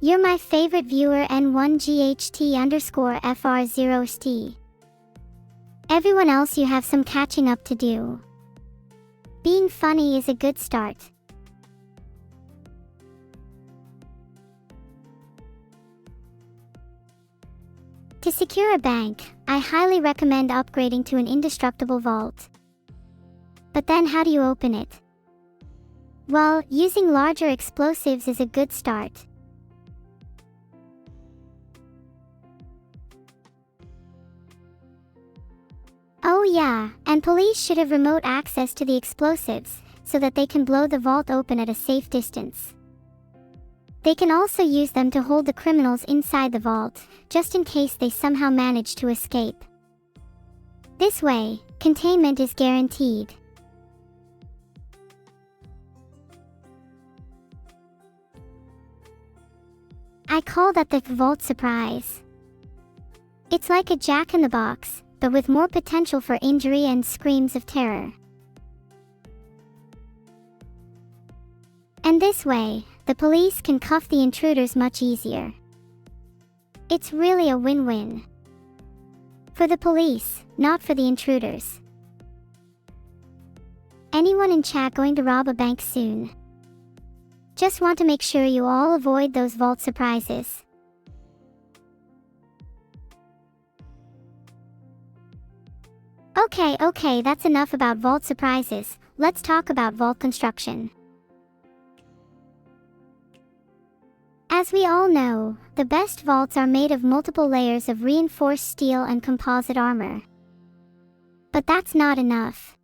You're my favorite viewer N1GHT_FR0ST. Everyone else, you have some catching up to do. Being funny is a good start. To secure a bank, I highly recommend upgrading to an indestructible vault. But then how do you open it? Well, using larger explosives is a good start. Oh yeah, and police should have remote access to the explosives, so that they can blow the vault open at a safe distance. They can also use them to hold the criminals inside the vault, just in case they somehow manage to escape. This way, containment is guaranteed. I call that the vault surprise. It's like a jack-in-the-box, but with more potential for injury and screams of terror. And this way, the police can cuff the intruders much easier. It's really a win-win. For the police, not for the intruders. Anyone in chat going to rob a bank soon? Just want to make sure you all avoid those vault surprises. Okay, that's enough about vault surprises. Let's talk about vault construction. As we all know, the best vaults are made of multiple layers of reinforced steel and composite armor. But that's not enough.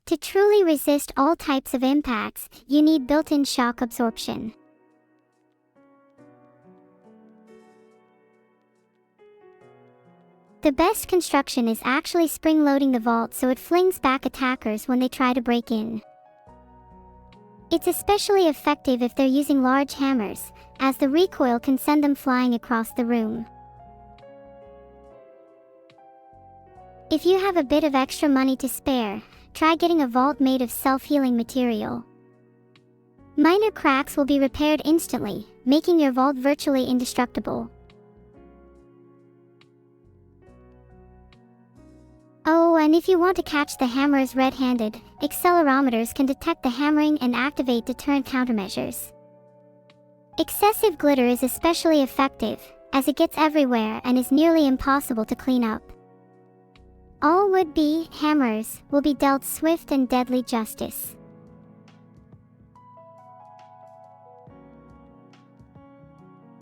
To truly resist all types of impacts, you need built-in shock absorption. The best construction is actually spring-loading the vault so it flings back attackers when they try to break in. It's especially effective if they're using large hammers, as the recoil can send them flying across the room. If you have a bit of extra money to spare, try getting a vault made of self-healing material. Minor cracks will be repaired instantly, making your vault virtually indestructible. Oh, and if you want to catch the hammers red-handed, accelerometers can detect the hammering and activate deterrent countermeasures. Excessive glitter is especially effective, as it gets everywhere and is nearly impossible to clean up. All would-be hammers will be dealt swift and deadly justice.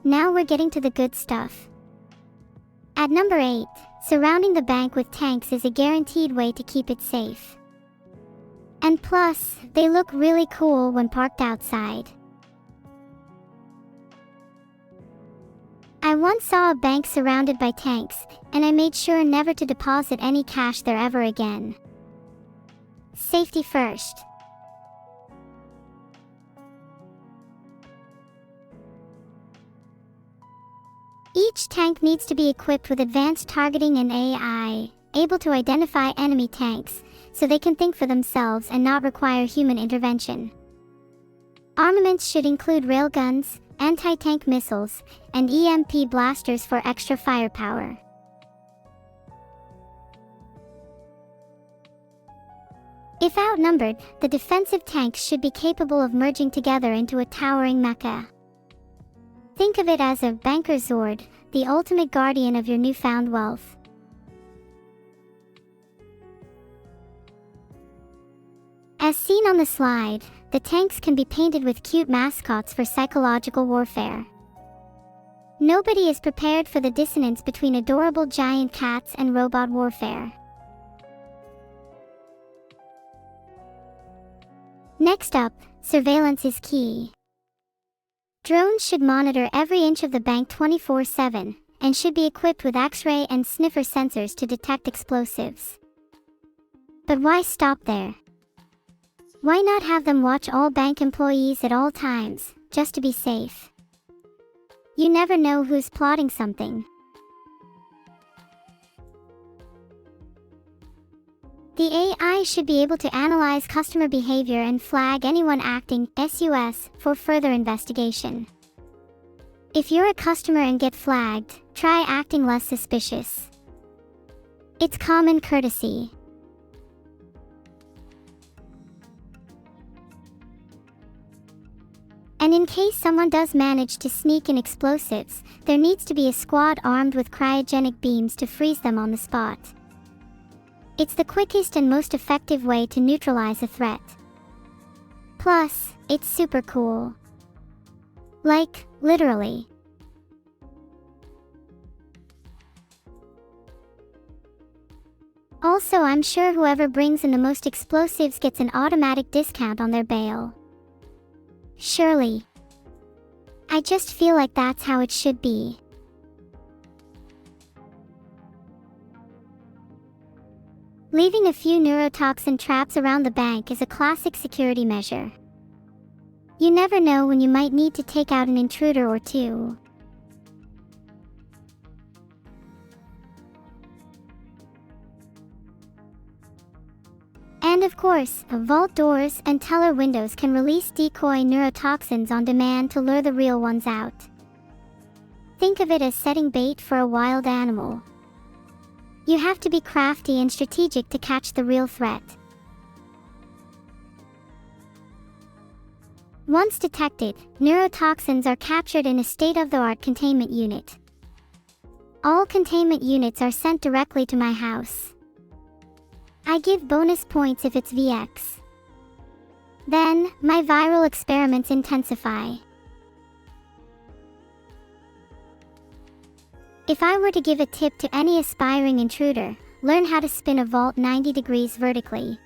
Now we're getting to the good stuff. At number 8, surrounding the bank with tanks is a guaranteed way to keep it safe. And plus, they look really cool when parked outside. I once saw a bank surrounded by tanks, and I made sure never to deposit any cash there ever again. Safety first. Each tank needs to be equipped with advanced targeting and AI, able to identify enemy tanks, so they can think for themselves and not require human intervention. Armaments should include railguns, anti-tank missiles, and EMP blasters for extra firepower. If outnumbered, the defensive tanks should be capable of merging together into a towering mecha. Think of it as a banker Zord, the ultimate guardian of your newfound wealth. As seen on the slide, the tanks can be painted with cute mascots for psychological warfare. Nobody is prepared for the dissonance between adorable giant cats and robot warfare. Next up, surveillance is key. Drones should monitor every inch of the bank 24/7, and should be equipped with X-ray and sniffer sensors to detect explosives. But why stop there? Why not have them watch all bank employees at all times, just to be safe? You never know who's plotting something. The AI should be able to analyze customer behavior and flag anyone acting sus for further investigation. If you're a customer and get flagged, try acting less suspicious. It's common courtesy. And in case someone does manage to sneak in explosives, there needs to be a squad armed with cryogenic beams to freeze them on the spot. It's the quickest and most effective way to neutralize a threat. Plus, it's super cool. Like, literally. Also, I'm sure whoever brings in the most explosives gets an automatic discount on their bail. Surely. I just feel like that's how it should be. Leaving a few neurotoxin traps around the bank is a classic security measure. You never know when you might need to take out an intruder or two. And of course, vault doors and teller windows can release decoy neurotoxins on demand to lure the real ones out. Think of it as setting bait for a wild animal. You have to be crafty and strategic to catch the real threat. Once detected, neurotoxins are captured in a state-of-the-art containment unit. All containment units are sent directly to my house. I give bonus points if it's VX. Then, my viral experiments intensify. If I were to give a tip to any aspiring intruder, learn how to spin a vault 90 degrees vertically.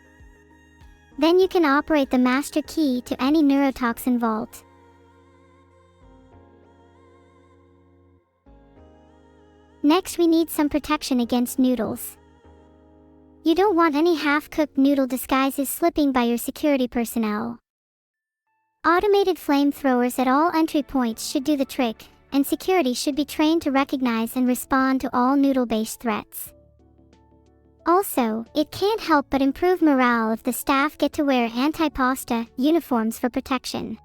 Then you can operate the master key to any neurotoxin vault. Next, we need some protection against noodles. You don't want any half-cooked noodle disguises slipping by your security personnel. Automated flamethrowers at all entry points should do the trick, and security should be trained to recognize and respond to all noodle-based threats. Also, it can't help but improve morale if the staff get to wear anti-pasta uniforms for protection.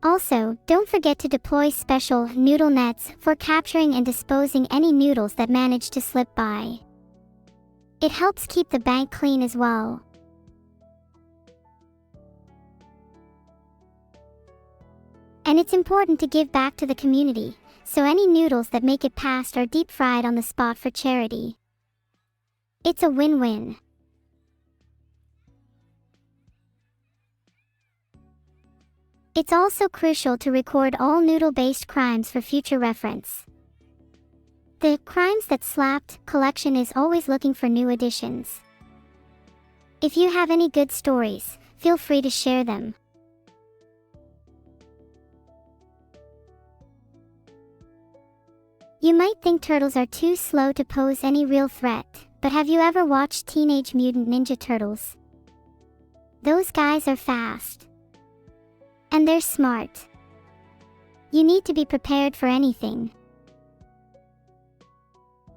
Also, don't forget to deploy special noodle nets for capturing and disposing any noodles that manage to slip by. It helps keep the bank clean as well. And it's important to give back to the community, so any noodles that make it past are deep fried on the spot for charity. It's a win-win. It's also crucial to record all noodle-based crimes for future reference. The Crimes That Slapped collection is always looking for new additions. If you have any good stories, feel free to share them. You might think turtles are too slow to pose any real threat, but have you ever watched Teenage Mutant Ninja Turtles? Those guys are fast. And they're smart. You need to be prepared for anything.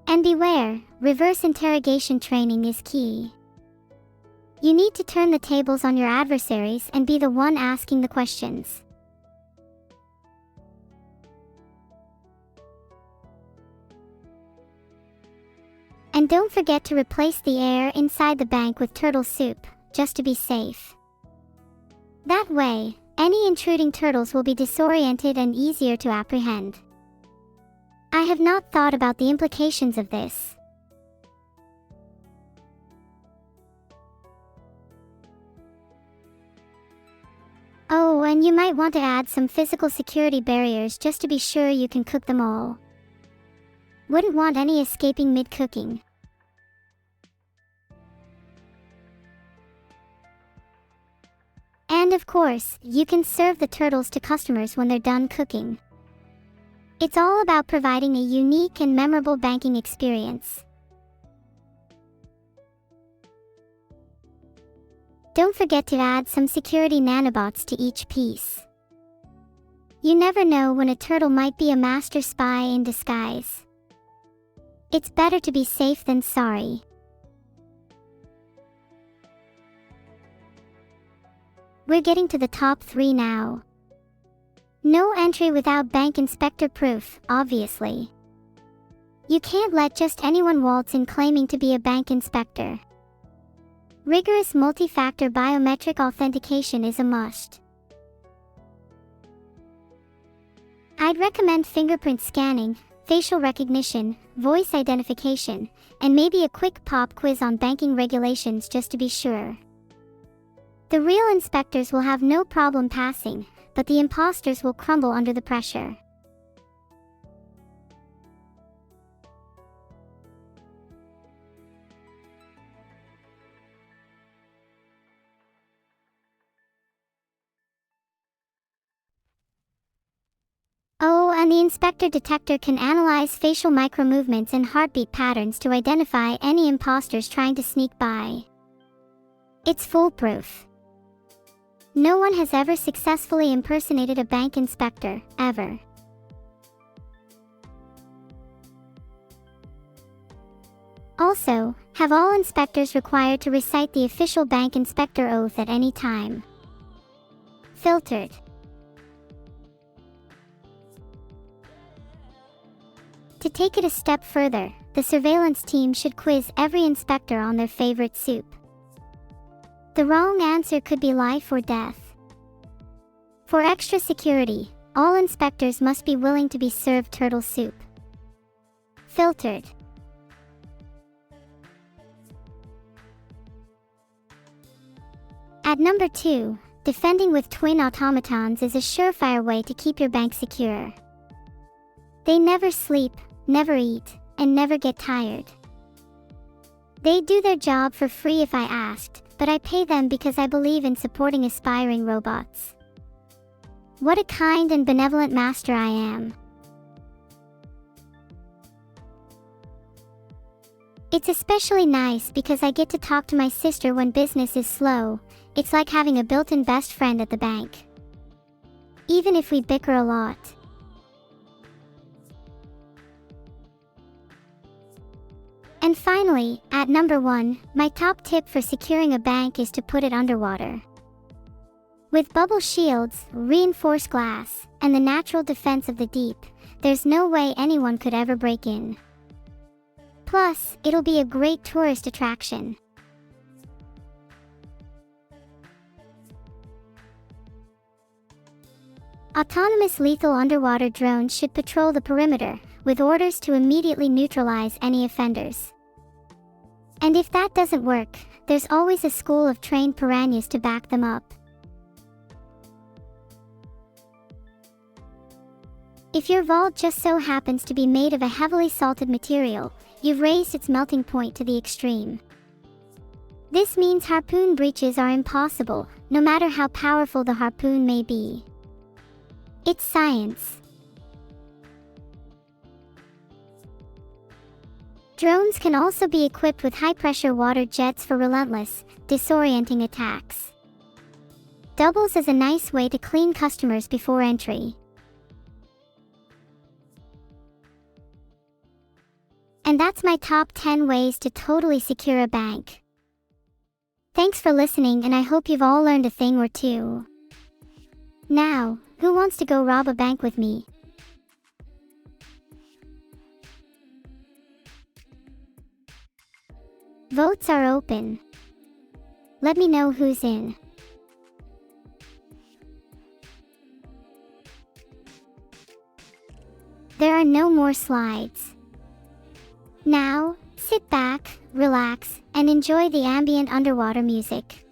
And beware, reverse interrogation training is key. You need to turn the tables on your adversaries and be the one asking the questions. And don't forget to replace the air inside the bank with turtle soup, just to be safe. That way, any intruding turtles will be disoriented and easier to apprehend. I have not thought about the implications of this. Oh, and you might want to add some physical security barriers just to be sure you can cook them all. Wouldn't want any escaping mid-cooking. And of course, you can serve the turtles to customers when they're done cooking. It's all about providing a unique and memorable banking experience. Don't forget to add some security nanobots to each piece. You never know when a turtle might be a master spy in disguise. It's better to be safe than sorry. We're getting to the top 3 now. No entry without bank inspector proof, obviously. You can't let just anyone waltz in claiming to be a bank inspector. Rigorous multi-factor biometric authentication is a must. I'd recommend fingerprint scanning, facial recognition, voice identification, and maybe a quick pop quiz on banking regulations just to be sure. The real inspectors will have no problem passing, but the imposters will crumble under the pressure. Oh, and the inspector detector can analyze facial micromovements and heartbeat patterns to identify any imposters trying to sneak by. It's foolproof. No one has ever successfully impersonated a bank inspector, ever. Also, have all inspectors required to recite the official bank inspector oath at any time. Filtered. To take it a step further, the surveillance team should quiz every inspector on their favorite soup. The wrong answer could be life or death. For extra security, all inspectors must be willing to be served turtle soup. Filtered. At number 2, defending with twin automatons is a surefire way to keep your bank secure. They never sleep, never eat, and never get tired. They do their job for free if I asked, but I pay them because I believe in supporting aspiring robots. What a kind and benevolent master I am. It's especially nice because I get to talk to my sister when business is slow. It's like having a built-in best friend at the bank. Even if we bicker a lot. And finally, at number 1, my top tip for securing a bank is to put it underwater. With bubble shields, reinforced glass, and the natural defense of the deep, there's no way anyone could ever break in. Plus, it'll be a great tourist attraction. Autonomous lethal underwater drones should patrol the perimeter, with orders to immediately neutralize any offenders. And if that doesn't work, there's always a school of trained piranhas to back them up. If your vault just so happens to be made of a heavily salted material, you've raised its melting point to the extreme. This means harpoon breaches are impossible, no matter how powerful the harpoon may be. It's science. Drones can also be equipped with high-pressure water jets for relentless, disorienting attacks. Doubles as a nice way to clean customers before entry. And that's my top 10 ways to totally secure a bank. Thanks for listening, and I hope you've all learned a thing or two. Now, who wants to go rob a bank with me? Votes are open. Let me know who's in. There are no more slides. Now, sit back, relax, and enjoy the ambient underwater music.